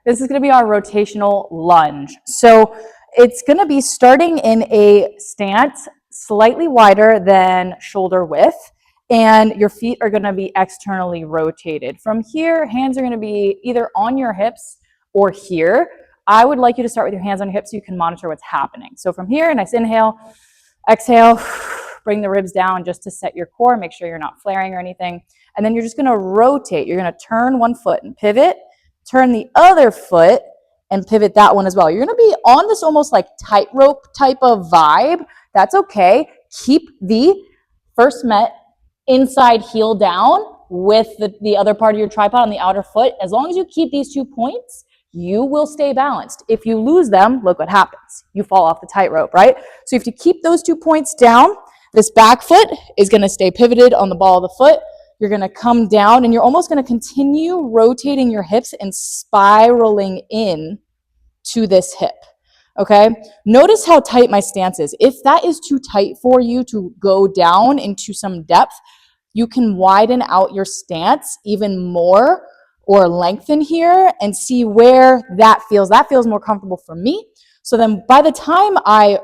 This is going to be our rotational lunge. So it's going to be starting in a stance slightly wider than shoulder width, and your feet are going to be externally rotated. From here, hands are going to be either on your hips or here. I would like you to start with your hands on your hips so you can monitor what's happening. So from here, nice inhale, exhale, bring the ribs down just to set your core, make sure you're not flaring or anything. And then you're just going to rotate. You're going to turn one foot and pivot, turn the other foot and pivot that one as well. You're going to be on this almost like tightrope type of vibe. That's okay. Keep the first met inside heel down with the other part of your tripod on the outer foot. As long as you keep these 2 points, you will stay balanced. If you lose them, look what happens. You fall off the tightrope, right? So if you keep those 2 points down, this back foot is going to stay pivoted on the ball of the foot. You're going to come down and you're almost going to continue rotating your hips and spiraling in to this hip. Okay? Notice how tight my stance is. If that is too tight for you to go down into some depth, you can widen out your stance even more or lengthen here and see where that feels. That feels more comfortable for me. So then by the time I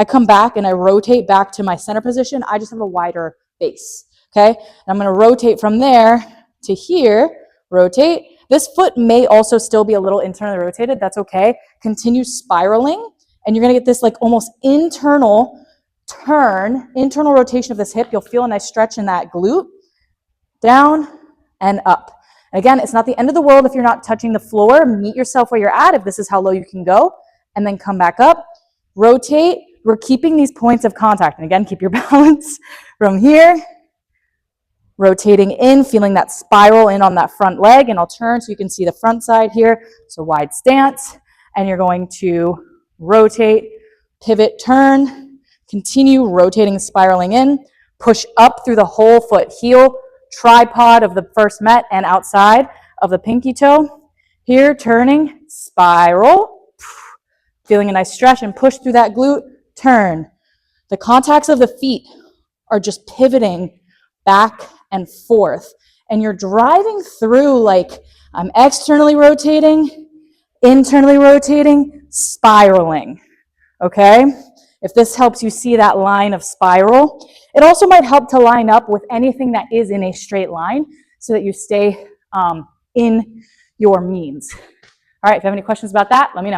come back and I rotate back to my center position, I just have a wider base, okay? And I'm gonna rotate from there to here, rotate. This foot may also still be a little internally rotated, that's okay. Continue spiraling, and you're gonna get this like almost internal turn, internal rotation of this hip. You'll feel a nice stretch in that glute, down and up. And again, it's not the end of the world if you're not touching the floor. Meet yourself where you're at if this is how low you can go, and then come back up, rotate. We're keeping these points of contact. And again, keep your balance from here, rotating in, feeling that spiral in on that front leg, and I'll turn so you can see the front side here. So wide stance, and you're going to rotate, pivot, turn, continue rotating, spiraling in, push up through the whole foot, heel, tripod of the first met and outside of the pinky toe. Here, turning, spiral, feeling a nice stretch and push through that glute, turn. The contacts of the feet are just pivoting back and forth. And you're driving through like I'm externally rotating, internally rotating, spiraling, okay? If this helps you see that line of spiral, it also might help to line up with anything that is in a straight line so that you stay in your means. All right, if you have any questions about that, let me know.